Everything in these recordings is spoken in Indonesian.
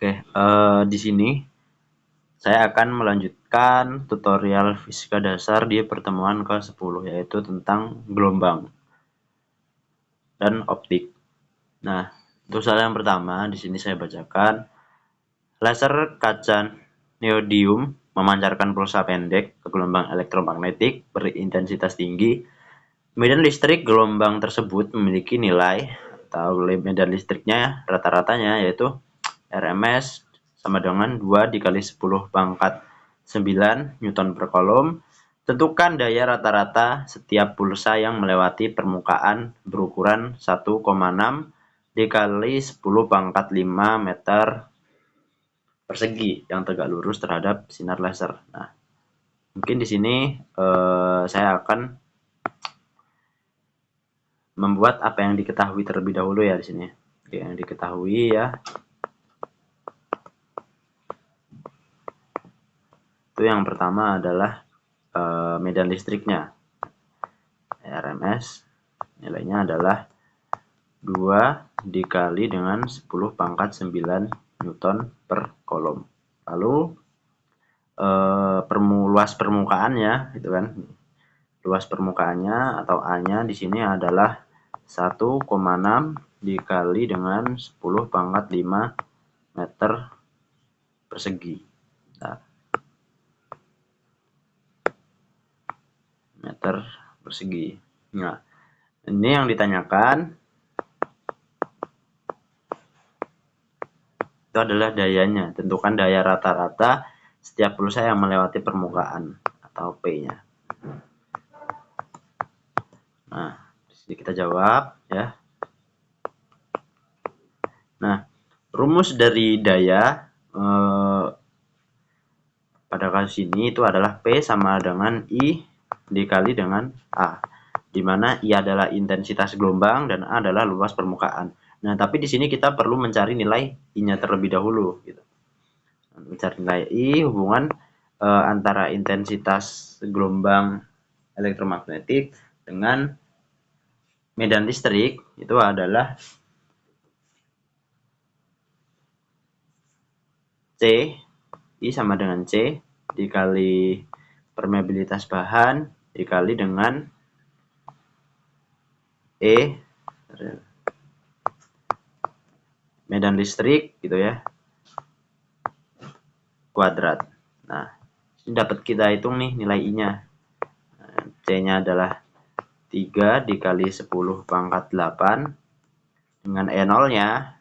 Oke, di sini saya akan melanjutkan tutorial fisika dasar di pertemuan ke-10, yaitu tentang gelombang dan optik. Nah, untuk soal yang pertama di sini saya bacakan. Laser kaca neodymium memancarkan pulsa pendek ke gelombang elektromagnetik berintensitas tinggi. Medan listrik gelombang tersebut memiliki nilai atau medan listriknya rata-ratanya yaitu RMS sama dengan 2 dikali 10 pangkat 9 Newton per kolom. Tentukan daya rata-rata setiap pulsa yang melewati permukaan berukuran 1,6 dikali 10 pangkat 5 meter persegi yang tegak lurus terhadap sinar laser. Nah, mungkin di sini saya akan membuat apa yang diketahui terlebih dahulu ya di sini. Oke, yang diketahui ya. Itu yang pertama adalah medan listriknya. RMS nilainya adalah 2 dikali dengan 10 pangkat 9 Newton per kolom. Lalu luas permukaannya gitu kan. Luas permukaannya atau A-nya di sini adalah 1,6 dikali dengan 10 pangkat 5 meter persegi. Nah, meter persegi. Nah, ini yang ditanyakan itu adalah dayanya. Tentukan daya rata-rata setiap pulsa yang melewati permukaan atau P-nya. Nah, disini kita jawab ya. Nah, rumus dari daya pada kasus ini itu adalah P sama dengan I dikali dengan A, di mana I adalah intensitas gelombang dan A adalah luas permukaan. Nah, tapi di sini kita perlu mencari nilai I-nya terlebih dahulu. Gitu. Mencari nilai I hubungan antara intensitas gelombang elektromagnetik dengan medan listrik itu adalah C, I sama dengan C dikali permeabilitas bahan dikali dengan E medan listrik gitu ya kuadrat. Nah, ini dapat kita hitung nih nilai I-nya. C-nya adalah 3 dikali 10 pangkat 8 dengan E0-nya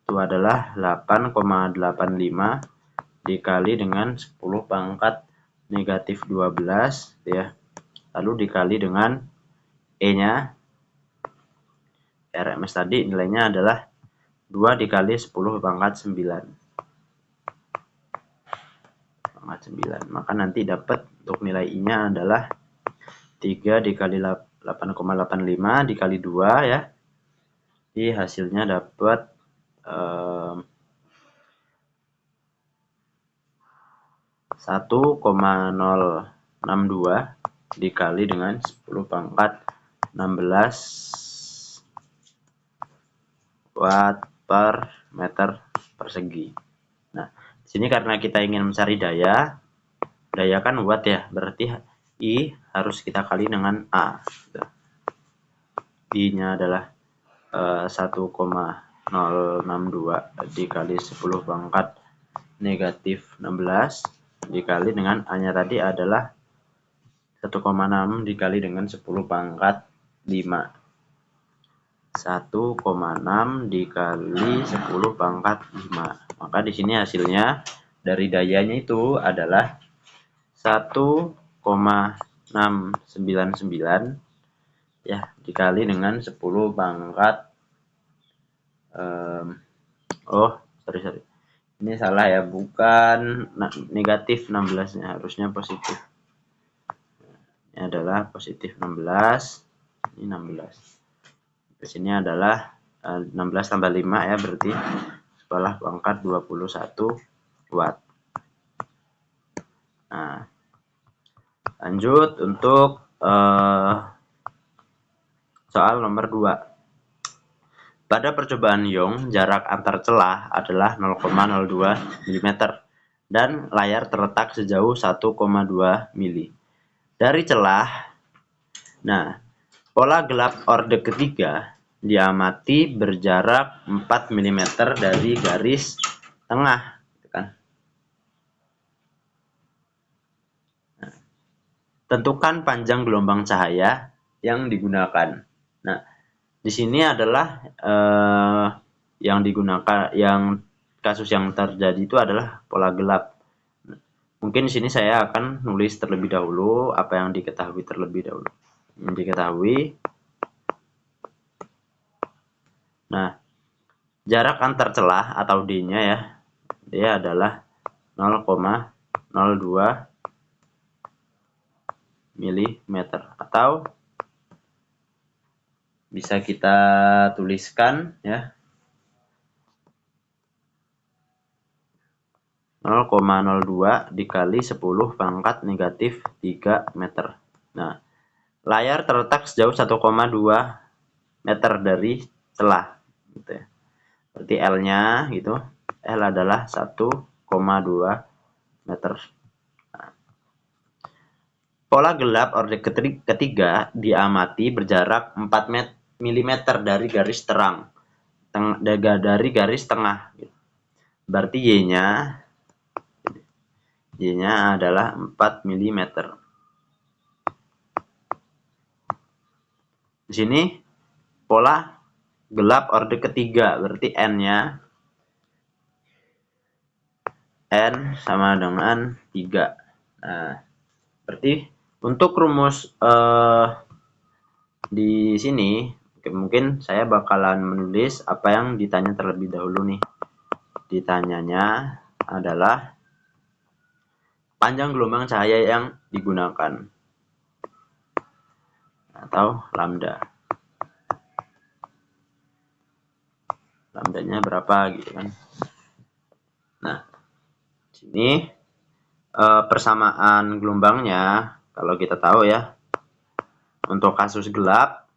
itu adalah 8,85 dikali dengan 10 pangkat negatif 12 ya. Lalu dikali dengan E-nya RMS tadi nilainya adalah 2 dikali 10 pangkat 9. Maka nanti dapat untuk nilai I-nya adalah 3 dikali 8,85 dikali 2 ya. Jadi hasilnya dapat 1,062 dikali dengan 10 pangkat 16 watt per meter persegi. Nah, di sini karena kita ingin mencari daya kan watt ya, berarti I harus kita kali dengan A. I-nya adalah 1,062 dikali 10 pangkat negatif 16 dikali dengan A-nya tadi adalah 1,6 dikali dengan 10 pangkat 5. 1,6 dikali 10 pangkat 5. Maka di sini hasilnya dari dayanya itu adalah 1,699 ya dikali dengan 10 pangkat sorry. Ini salah ya, bukan negatif 16-nya, harusnya positif. Ini adalah positif 16. Ini 16. Di sini adalah 16 tambah 5 ya, berarti setelah pangkat 21 watt. Nah, lanjut untuk soal nomor 2. Pada percobaan Young, jarak antar celah adalah 0,02 mm dan layar terletak sejauh 1,2 mili dari celah. Nah, pola gelap orde ketiga diamati berjarak 4 mm dari garis tengah. Nah, tentukan panjang gelombang cahaya yang digunakan. Nah, di sini adalah yang digunakan, yang kasus yang terjadi itu adalah pola gelap. Mungkin di sini saya akan nulis terlebih dahulu apa yang diketahui terlebih dahulu. Yang diketahui. Nah, jarak antar celah atau D-nya ya. D adalah 0,02 mm atau bisa kita tuliskan ya 0,02 dikali 10 pangkat negatif 3 meter. Nah, layar terletak sejauh 1,2 meter dari celah. Gitu ya. Berarti L-nya gitu. L adalah 1,2 meter. Nah, pola gelap orde ketiga diamati berjarak 4 mm dari garis terang. Dari garis tengah. Berarti Y-nya adalah 4 mm. Di sini pola gelap orde ketiga, berarti N-nya N sama dengan 3. Nah, berarti untuk rumus di sini mungkin saya bakalan menulis apa yang ditanya terlebih dahulu nih. Ditanyanya adalah panjang gelombang cahaya yang digunakan atau lambda. Lambdanya berapa gitu kan. Nah, sini persamaan gelombangnya kalau kita tahu ya, untuk kasus gelap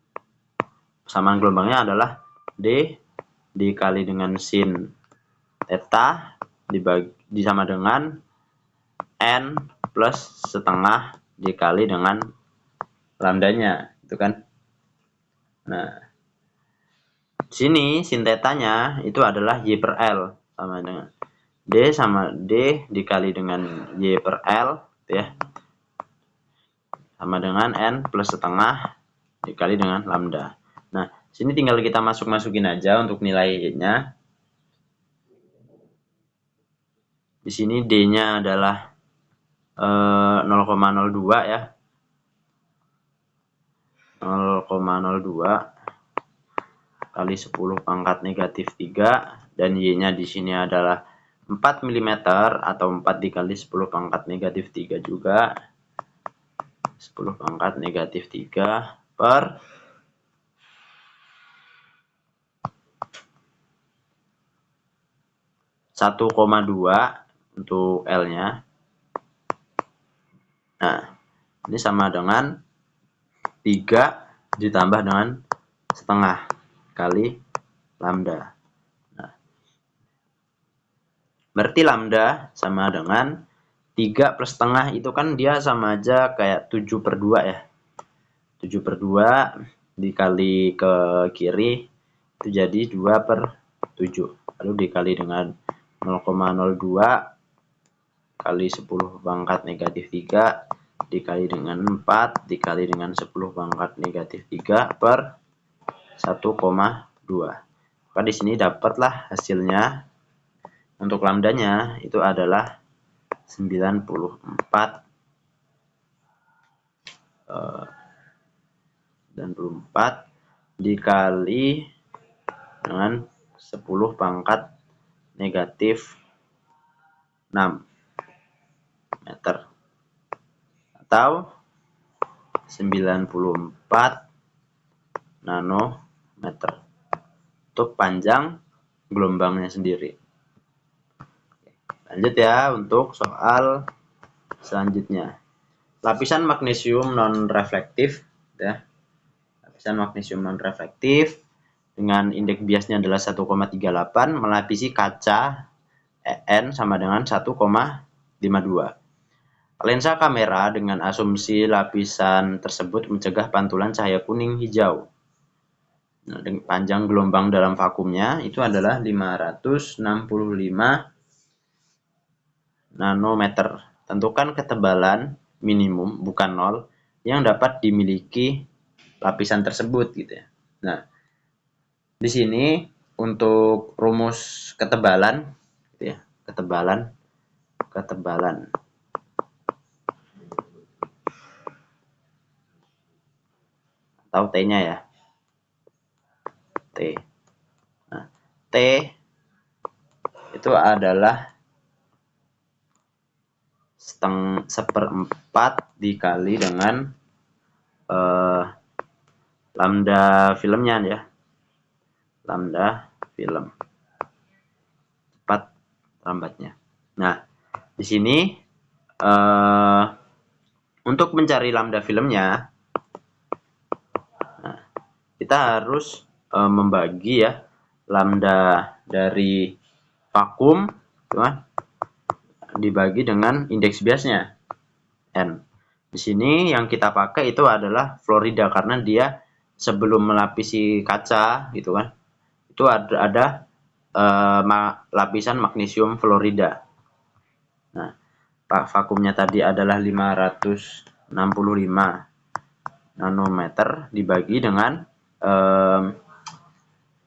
persamaan gelombangnya adalah D dikali dengan sin theta sama dengan N plus setengah dikali dengan lambdanya, itu kan. Nah, di sini sin tetanya itu adalah Y per L sama dengan D dikali dengan Y per L gitu ya, sama dengan N plus setengah dikali dengan lambda. Nah, sini tinggal kita masukin aja untuk nilainya. Di sini D-nya adalah 0,02 ya. 0,02 kali 10 pangkat negatif 3 dan Y-nya di sini adalah 4 mm atau 4 dikali 10 pangkat negatif 3 juga. 10 pangkat negatif 3 per 1,2 untuk L-nya. Nah, ini sama dengan 3 ditambah dengan setengah kali lambda. Nah, berarti lambda sama dengan 3 plus setengah itu kan dia sama aja kayak 7 per 2 ya. 7 per 2 dikali ke kiri itu jadi 2 per 7. Lalu dikali dengan 0,02 kali 10 pangkat negatif 3 dikali dengan 4 dikali dengan 10 pangkat negatif 3 per 1,2. Maka di sini dapatlah hasilnya untuk lambdanya itu adalah 94 dikali dengan 10 pangkat negatif 6 meter atau 94 nanometer untuk panjang gelombangnya sendiri. Lanjut ya untuk soal selanjutnya. Lapisan magnesium non reflektif ya. Lapisan magnesium non reflektif dengan indeks biasnya adalah 1,38 melapisi kaca EN sama dengan 1,52. Lensa kamera dengan asumsi lapisan tersebut mencegah pantulan cahaya kuning hijau. Nah, panjang gelombang dalam vakumnya itu adalah 565 nanometer. Tentukan ketebalan minimum, bukan 0, yang dapat dimiliki lapisan tersebut gitu ya. Nah, di sini untuk rumus ketebalan gitu ya, ketebalan atau T-nya ya. T. Nah, T itu adalah seperempat dikali dengan lambda filmnya ya. Lambda film. Cepat lambatnya. Nah, di sini untuk mencari lambda filmnya, nah, kita harus membagi ya lambda dari vakum, dibagi dengan indeks biasnya N. Di sini yang kita pakai itu adalah fluorida karena dia sebelum melapisi kaca gitu kan, itu ada lapisan magnesium fluorida. Nah, vakumnya tadi adalah 565 nanometer dibagi dengan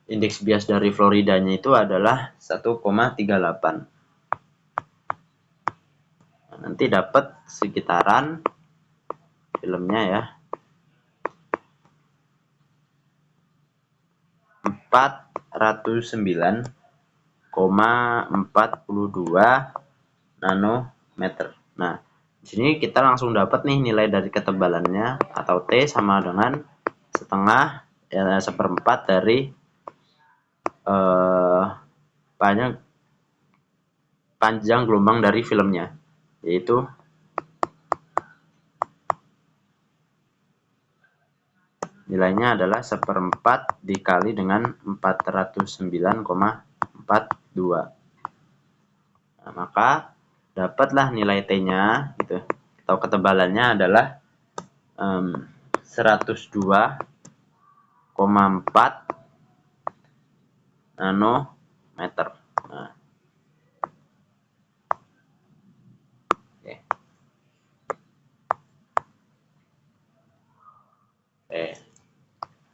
indeks bias dari fluoridanya itu adalah 1,38. Nah, nanti dapat sekitaran filmnya ya 409,42 nanometer. Nah, di sini kita langsung dapat nih nilai dari ketebalannya atau T sama dengan setengah ya, seperempat dari panjang gelombang dari filmnya, yaitu nilainya adalah seperempat dikali dengan 409,42. Nah, maka dapatlah nilai T-nya gitu, atau ketebalannya adalah 102,4 nanometer. Nah, oke.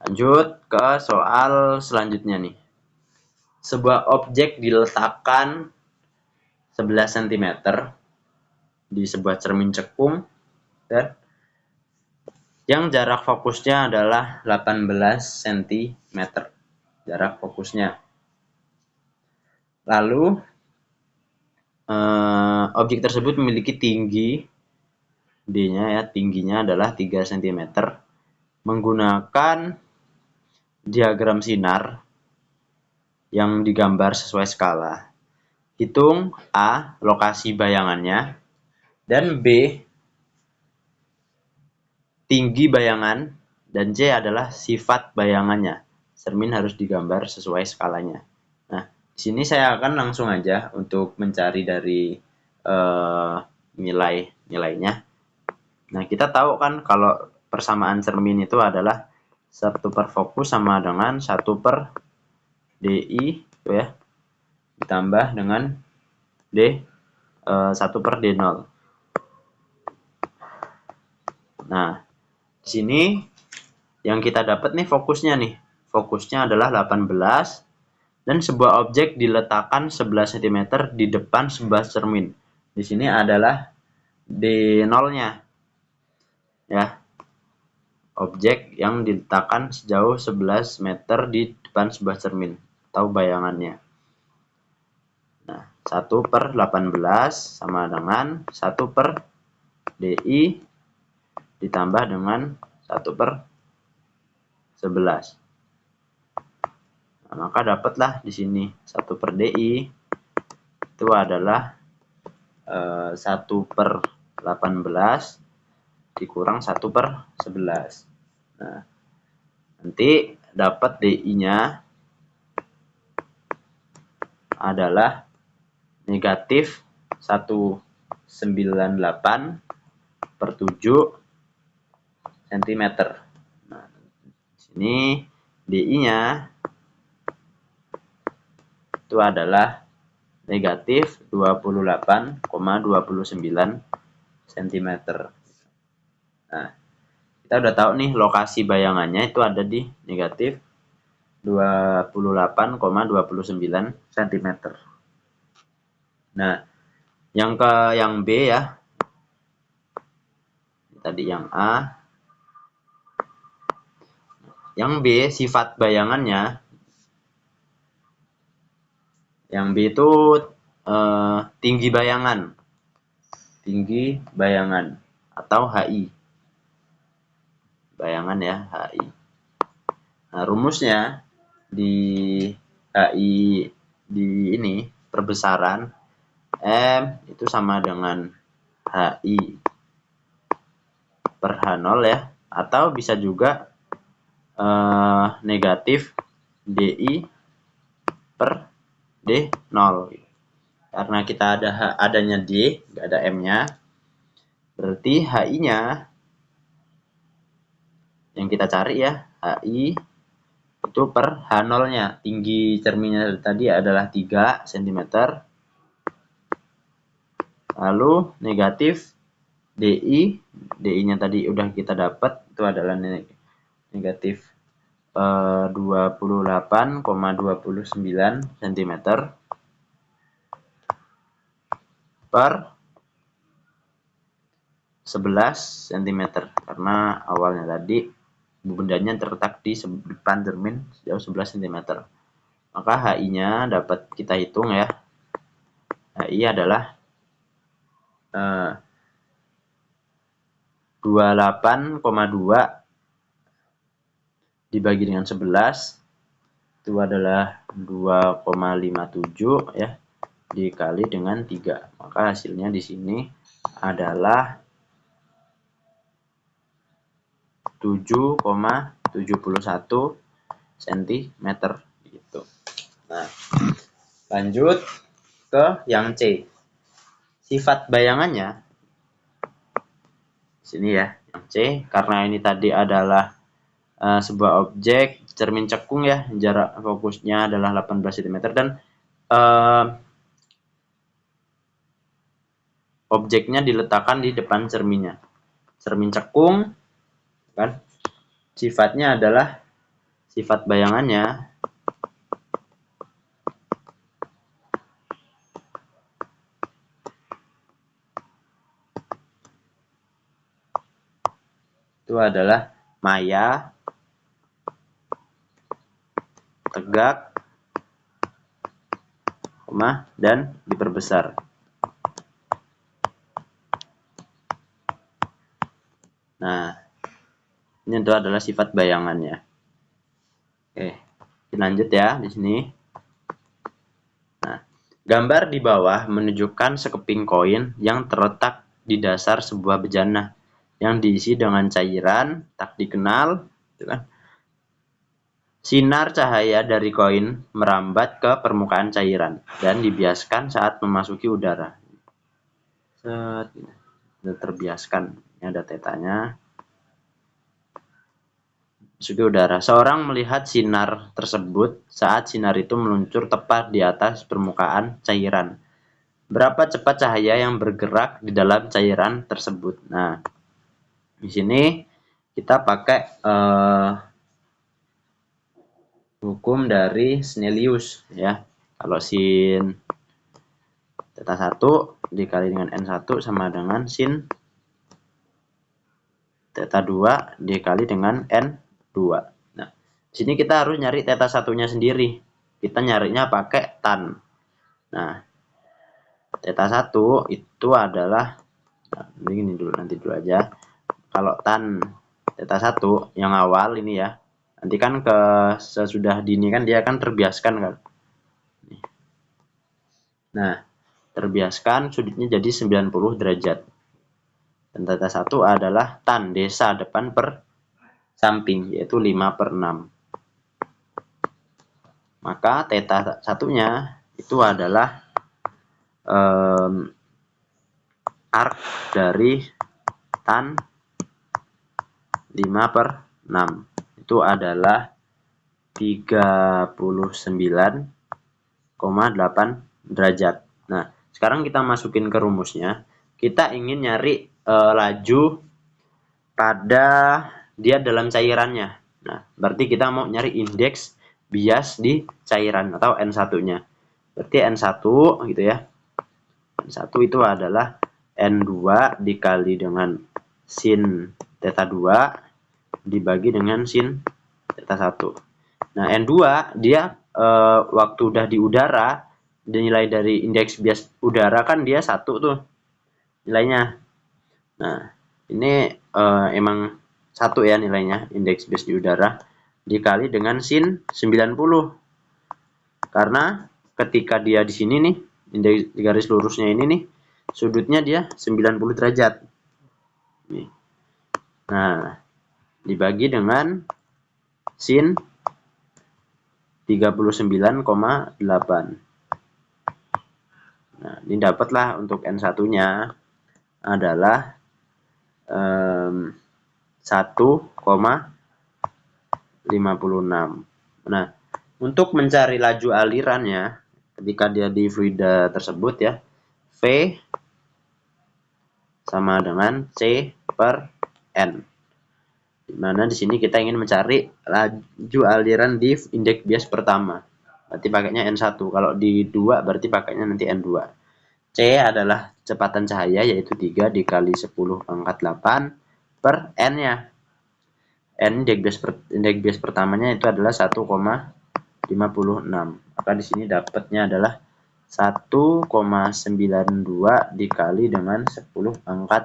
Lanjut ke soal selanjutnya nih. Sebuah objek diletakkan 11 cm di sebuah cermin cekung dan yang jarak fokusnya adalah 18 cm. Jarak fokusnya. Lalu objek tersebut memiliki tinggi D-nya ya, tingginya adalah 3 cm. Menggunakan diagram sinar yang digambar sesuai skala. Hitung A, lokasi bayangannya, dan B, tinggi bayangan, dan C adalah sifat bayangannya. Cermin harus digambar sesuai skalanya. Nah, di sini saya akan langsung aja untuk mencari dari nilai-nilainya. Nah, kita tahu kan kalau persamaan cermin itu adalah 1 per fokus sama dengan 1 per DI gitu ya, ditambah dengan D 1 per D0. Nah, di sini yang kita dapat nih fokusnya nih. Fokusnya adalah 18 dan sebuah objek diletakkan 11 cm di depan sebuah cermin. Di sini adalah D0-nya. Ya. Objek yang diletakkan sejauh 11 meter di depan sebuah cermin atau bayangannya. Nah, 1 per 18 sama dengan 1 per DI ditambah dengan 1 per 11. Nah, maka dapatlah di sini 1 per DI itu adalah 1 per 18 dikurang 1 per 11. Nah, nanti dapat DI-nya adalah negatif 198 per 7 cm. Nah, sini DI-nya itu adalah negatif 28,29 cm. Nah, kita udah tahu nih lokasi bayangannya itu ada di negatif 28,29 cm. Nah, yang B ya. Tadi yang A. Yang B sifat bayangannya. Yang B itu tinggi bayangan. Tinggi bayangan atau HI. Bayangan ya, HI. Nah, rumusnya di HI di ini perbesaran M itu sama dengan HI per H0 ya, atau bisa juga negatif DI per D0. Karena kita adanya D, nggak ada M-nya, berarti HI-nya yang kita cari ya, HI itu per H0-nya. Tinggi cerminnya tadi adalah 3 cm. Lalu negatif DI, DI-nya tadi udah kita dapat, itu adalah negatif 28,29 cm per 11 cm. Karena awalnya tadi bendanya terletak di depan cermin sejauh 11 cm. Maka HI-nya dapat kita hitung ya. HI adalah 28,2 dibagi dengan 11 itu adalah 2,57 ya, dikali dengan 3. Maka hasilnya di sini adalah 7,71 cm gitu. Nah, lanjut ke yang C. Sifat bayangannya sini ya, yang C, karena ini tadi adalah sebuah objek cermin cekung ya, jarak fokusnya adalah 18 cm dan objeknya diletakkan di depan cerminnya. Cermin cekung kan sifatnya adalah sifat bayangannya itu adalah maya, tegak, dan diperbesar. Nah, ini itu adalah sifat bayangannya. Oke, lanjut ya di sini. Nah, gambar di bawah menunjukkan sekeping koin yang terletak di dasar sebuah bejana yang diisi dengan cairan tak dikenal, gitu kan. Sinar cahaya dari koin merambat ke permukaan cairan dan dibiaskan saat memasuki udara. Sudah terbiaskan. Ini ada tetanya. Masuki udara. Seorang melihat sinar tersebut saat sinar itu meluncur tepat di atas permukaan cairan. Berapa cepat cahaya yang bergerak di dalam cairan tersebut? Nah, di sini kita pakai hukum dari Snellius ya. Kalau sin theta 1 dikali dengan n1 sama dengan sin theta 2 dikali dengan n2. Nah, di sini kita harus nyari theta 1-nya sendiri. Kita nyarinya pakai tan. Nah, theta 1 itu adalah ini dulu, nanti dulu aja. Kalau tan theta 1 yang awal ini ya. Nanti kan ke sesudah dini kan dia akan terbiaskan kan. Nah, terbiaskan sudutnya jadi 90 derajat. Dan theta 1 adalah tan desa depan per samping, yaitu 5/6. Maka theta satunya itu adalah arc dari tan 5/6. Itu adalah 39,8 derajat. Nah, sekarang kita masukin ke rumusnya. Kita ingin nyari laju pada dia dalam cairannya. Nah, berarti kita mau nyari indeks bias di cairan atau N1-nya. Berarti N1 gitu ya. N1 itu adalah N2 dikali dengan sin theta 2 dibagi dengan sin theta 1. Nah, N2 dia waktu udah di udara, nilai dari indeks bias udara kan dia 1 tuh nilainya. Nah, ini emang 1 ya nilainya, indeks bias di udara, dikali dengan sin 90. Karena ketika dia di sini nih, indeks garis lurusnya ini nih, sudutnya dia 90 derajat. Nih. Nah, dibagi dengan sin 39,8. Nah, ini dapatlah untuk N1-nya adalah 1,56. Nah, untuk mencari laju alirannya ketika dia di fluida tersebut ya, V sama dengan C per N. Dimana di sini kita ingin mencari laju aliran di indeks bias pertama. Berarti pakainya N1. Kalau di 2 berarti pakainya nanti N2. C adalah kecepatan cahaya yaitu 3 dikali 10 pangkat 8 per N-nya. N indeks bias pertamanya itu adalah 1,56. Maka di sini dapatnya adalah 1,92 dikali dengan 10 pangkat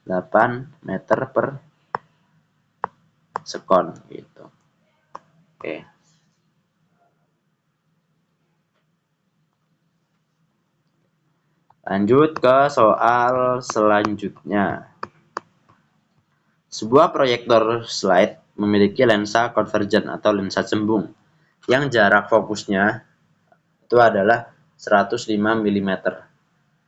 8 meter per sekon gitu. Oke. Lanjut ke soal selanjutnya. Sebuah proyektor slide memiliki lensa konvergen atau lensa cembung yang jarak fokusnya itu adalah 105 mm.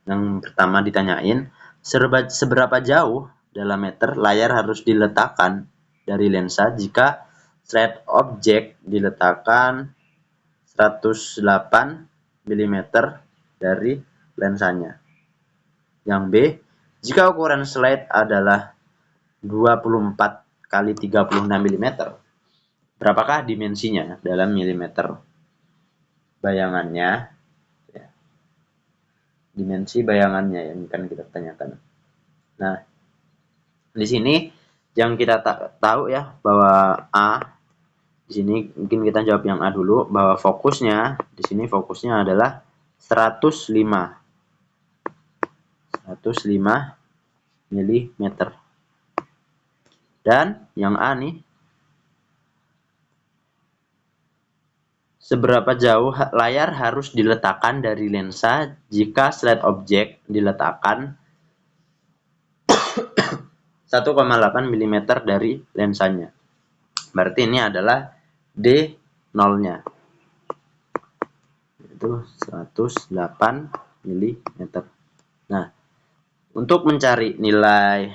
Yang pertama ditanyain, seberapa jauh dalam meter layar harus diletakkan dari lensa jika slide objek diletakkan 108 mm dari lensanya. Yang B, jika ukuran slide adalah 24 kali 36 mm, berapakah dimensinya dalam milimeter? Bayangannya, ya. Dimensi bayangannya yang akan kita tanyakan. Nah, di sini yang kita tahu ya bahwa A, di sini mungkin kita jawab yang A dulu, bahwa fokusnya di sini fokusnya adalah 105 mm. Dan yang A nih, seberapa jauh layar harus diletakkan dari lensa jika slide objek diletakkan 1,8 mm dari lensanya. Berarti ini adalah D0-nya. Itu 108 mm. Nah, untuk mencari nilai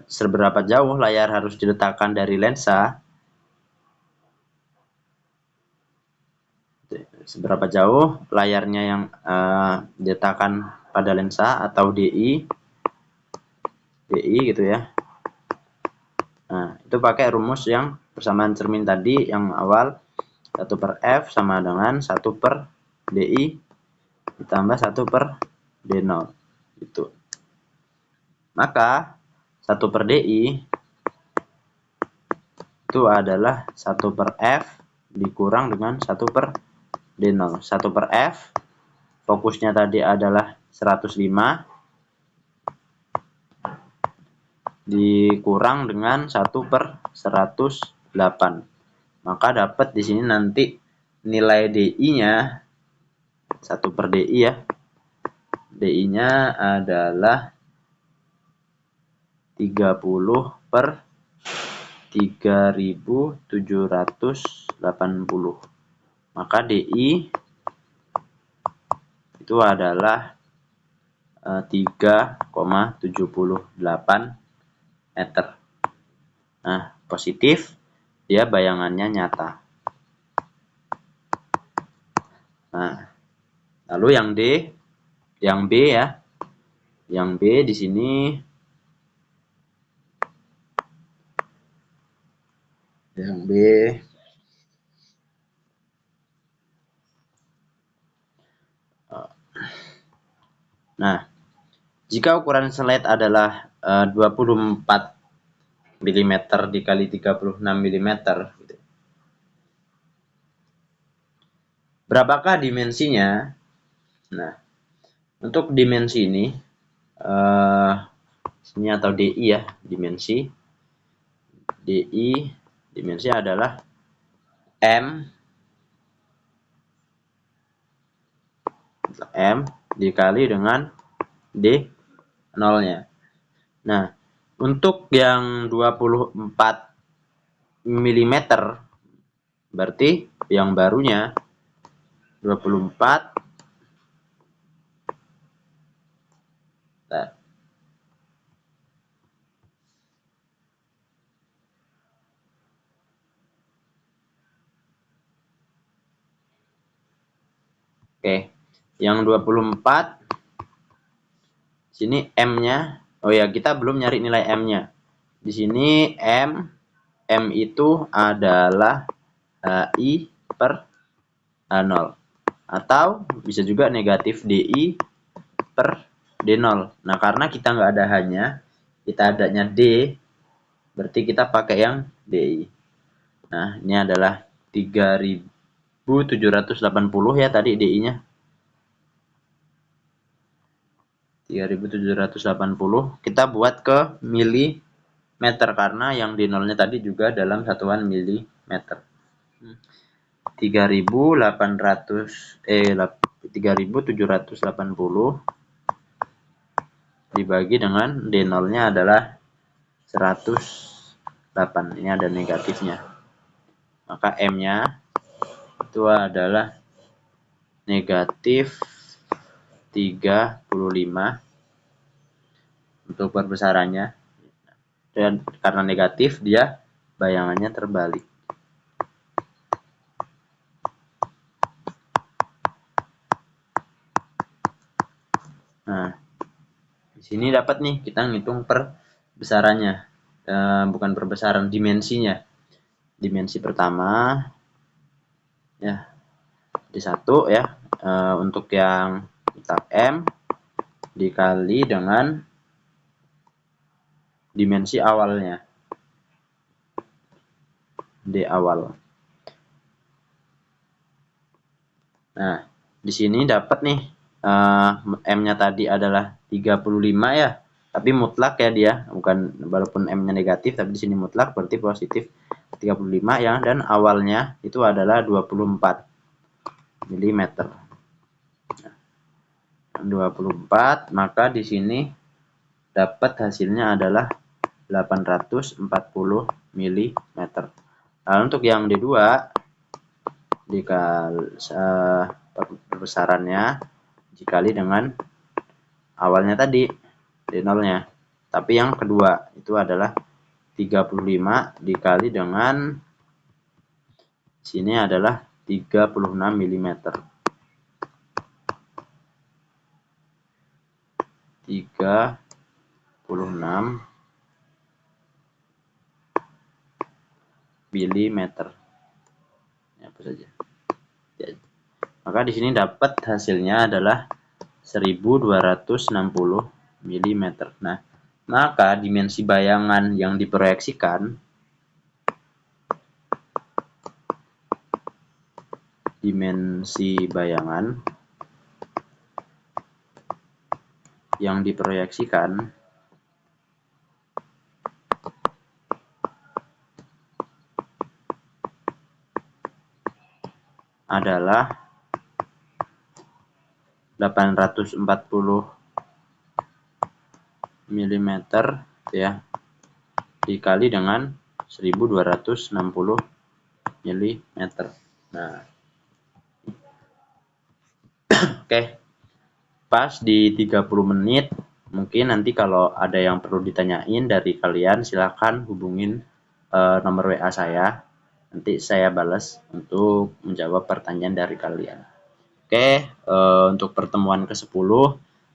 seberapa jauh layar harus diletakkan dari lensa, seberapa jauh layarnya yang diletakkan pada lensa atau DI gitu ya. Nah, itu pakai rumus yang persamaan cermin tadi yang awal, 1/F sama dengan 1/DI ditambah 1/D0 gitu. Maka 1/DI itu adalah 1/F dikurang dengan 1/D0. 1/F fokusnya tadi adalah 105 dikurang dengan 1/108. Maka dapat di sini nanti nilai DI-nya 1/DI ya. DI-nya adalah 30/3750 Maka DI itu adalah 3,78 meter. Nah, positif, dia bayangannya nyata. Nah, lalu yang B ya. Yang B di sini yang B Nah, jika ukuran slide adalah 24 mm dikali 36 mm, gitu. Berapakah dimensinya? Nah, untuk dimensi ini atau DI ya, dimensi adalah M dikali dengan D 0-nya. Nah, untuk yang 24 mm berarti yang barunya 24 Oke, yang 24 sini M-nya. Oh ya, kita belum nyari nilai M-nya. Di sini M itu adalah HI per H0. Atau bisa juga negatif DI per D0. Nah, karena kita nggak ada H-nya, kita adanya D, berarti kita pakai yang DI. Nah, ini adalah 3780 ya tadi DI-nya. 3780. Kita buat ke milimeter karena yang di nolnya tadi juga dalam satuan milimeter. 3780 dibagi dengan D0-nya adalah 108. Ini ada negatifnya. Maka M-nya itu adalah negatif 35 untuk perbesarannya. Dan karena negatif dia bayangannya terbalik. Nah, di sini dapat nih kita ngitung perbesarannya, bukan perbesaran, dimensinya. Dimensi pertama ya di 1 ya, untuk yang letak M dikali dengan dimensi awalnya D awal. Nah, di sini dapat nih M-nya tadi adalah 35 ya. Tapi mutlak ya dia, bukan, walaupun M-nya negatif tapi di sini mutlak berarti positif 35 ya, dan awalnya itu adalah 24 mm. 24, maka di sini dapat hasilnya adalah 840 mm. Nah, untuk yang D2 dikali perbesarannya dikali dengan awalnya tadi D0-nya. Tapi yang kedua itu adalah 35 dikali dengan sini adalah 36 mm. 36 mm. Apa saja. Maka di sini dapat hasilnya adalah 1260 mm. Nah, maka dimensi bayangan yang diproyeksikan adalah 840 mm ya dikali dengan 1260 mm. Nah, oke. Pas di 30 menit. Mungkin nanti kalau ada yang perlu ditanyain dari kalian, silahkan hubungin nomor WA saya. Nanti saya balas untuk menjawab pertanyaan dari kalian. Oke, untuk pertemuan ke-10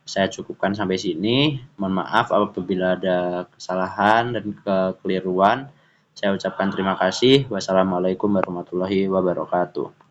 saya cukupkan sampai sini. Mohon maaf apabila ada kesalahan dan kekeliruan. Saya ucapkan terima kasih. Wassalamualaikum warahmatullahi wabarakatuh.